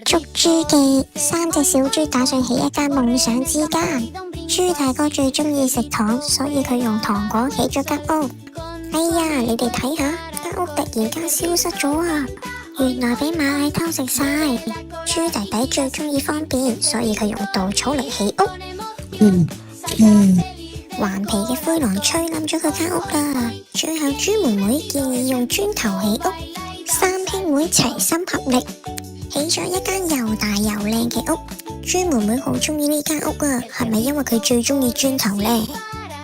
捉豬記，三隻小豬打算起一間夢想之家。豬大哥最中意食糖，所以佢用糖果起咗間屋。哎呀，你哋睇下，間屋突然間消失咗啊！原來俾螞蟻偷食晒。豬弟弟最中意方便，所以佢用稻草嚟起屋。頑皮嘅灰狼吹冧咗佢間屋啦。最後豬妹妹建議用磚頭起屋，三兄妹齊心合力起咗一間又大又靚嘅屋。豬妹妹好中意呢間屋啊，係咪因為佢最中意磚頭呢？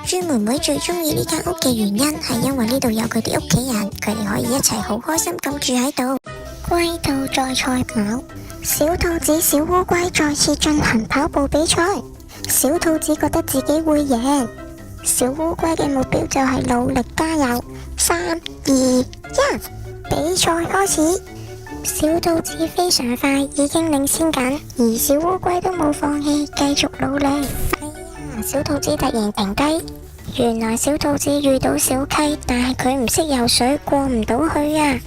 豬妹妹最中意呢間屋嘅原因係因為呢度有佢哋屋企人，佢哋可以一齊好開心咁住喺度。龜兔在賽跑，小兔子小烏龜再次進行跑步比賽。小兔子覺得自己會贏，小烏龜嘅目標就係努力加油。3、2、1，比賽開始。小兔子非常快，已經領先緊，而小烏龜都冇放棄，繼續努力。哎呀，小兔子突然停低，原來小兔子遇到小溪，但係佢唔識游水，過唔到去啊！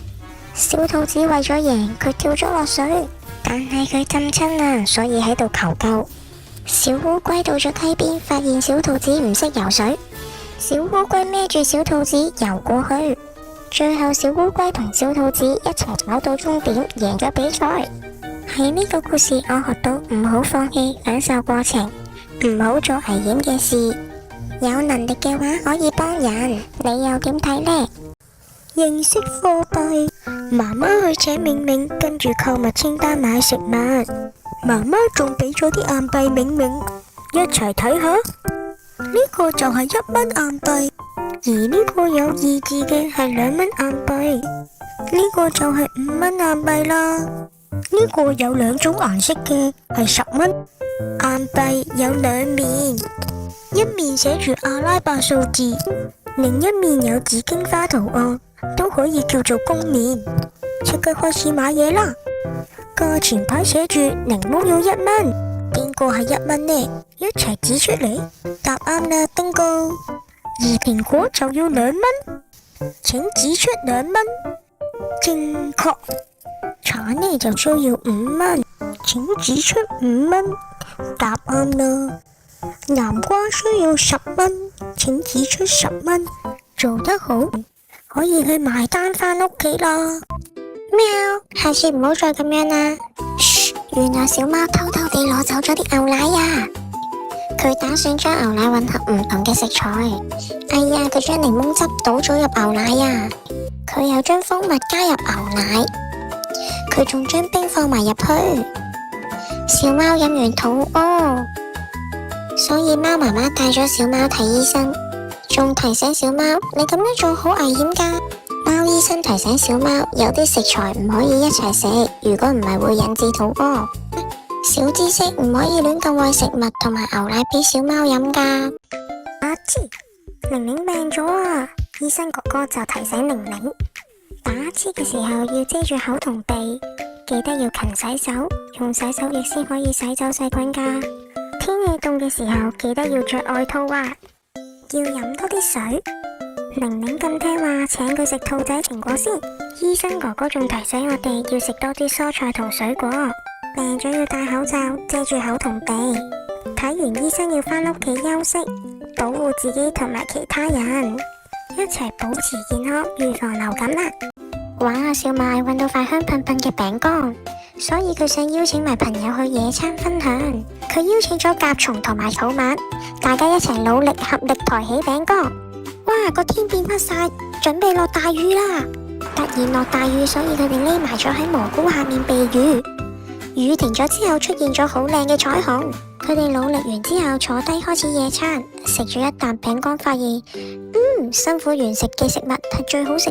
小兔子為咗贏，佢跳咗落水，但係佢浸親啦，所以喺度求救。小烏龜到咗溪邊，發現小兔子唔識游水，小烏龜孭住小兔子游過去，最後小烏龜同小兔子一齊跑到終點，贏咗比賽。喺呢個故事，我學到唔好放棄，享受過程，唔好做危險嘅事。有能力嘅話可以幫人，你又點睇呢？認識貨幣，媽媽去請明明，跟住購物清單買食物。媽媽仲俾咗啲硬幣明明，一齊睇下。呢個就係1蚊硬幣，而呢個有2字嘅係2蚊硬幣，呢個就係5蚊硬幣啦。呢個有2種顏色嘅係10蚊硬幣，有2面，一面寫住阿拉伯數字，另一面有紫荊花圖案，都可以叫做公面。即刻開始買嘢啦！價錢牌寫住檸檬要1蚊，邊個係1蚊呢？一齊指出嚟，答啱啦，bingo！而蘋果就要2蚊，請指出2蚊，正確。橙呢就需要5蚊，請指出5蚊，答啱啦。南瓜需要10蚊，請指出10蚊，做得好，可以去埋單返屋企啦。喵，下次唔好再咁樣啦。噓，原來小貓偷偷地攞走咗啲牛奶啊！佢打算將牛奶混合唔同嘅食材。哎呀，佢將檸檬汁倒咗入牛奶啊！佢又將蜂蜜加入牛奶，佢仲將冰放埋入去。小貓飲完肚屙，所以貓媽媽帶咗小貓睇醫生，仲提醒小貓，你咁樣做好危險㗎。貓醫生提醒小貓，有啲食材唔可以一齊食，如果唔係會引致肚屙。小知識，唔可以亂咁餵食物同埋牛奶俾小貓飲㗎。阿知，玲玲病咗啊！醫生哥哥就提醒玲玲，打乞嗤嘅時候要遮住口同鼻，記得要勤洗手，用洗手液先可以洗走細菌㗎。天氣凍嘅時候，記得要着外套啊！要飲多啲水。玲玲咁聽話，請佢食兔仔蘋果先。醫生哥哥仲提醒我哋要食多啲蔬菜同水果。病咗要戴口罩，遮住口同鼻。睇完醫生要返屋企休息，保護自己同埋其他人，一齊保持健康，預防流感啦。玩下小麥搵到塊香噴噴嘅餅乾，所以佢想邀請埋朋友去野餐分享。佢邀請咗甲蟲同埋草蜢，大家一齊努力合力抬起餅乾。哇！個天變黑晒，準備落大雨啦！突然落大雨，所以佢哋匿埋咗喺蘑菇下面避雨。雨停咗之後，出現咗好靚嘅彩虹。佢哋努力完之後，坐低開始野餐，食咗一啖餅乾，發現辛苦完食嘅食物係最好食。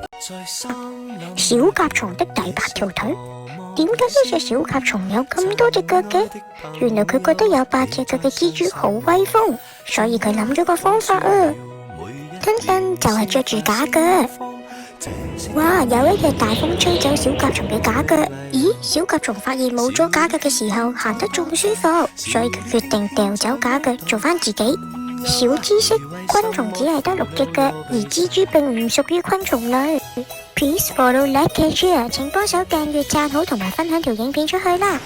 小甲蟲的第8條腿，點解呢隻小甲蟲有咁多隻腳嘅？原來佢覺得有8隻腳嘅蜘蛛好威風，所以佢諗咗個方法啊！根本就係着住假腳。哇！有一日大風吹走小甲蟲嘅假腳，咦？小甲蟲發現冇咗假腳嘅時候，行得仲舒服，所以佢決定掉走假腳，做返自己。小知識：昆蟲只係得6隻腳，而蜘蛛並唔屬於昆蟲類。Peace follow like share，請幫手訂閱、讚好同埋分享條影片出去啦！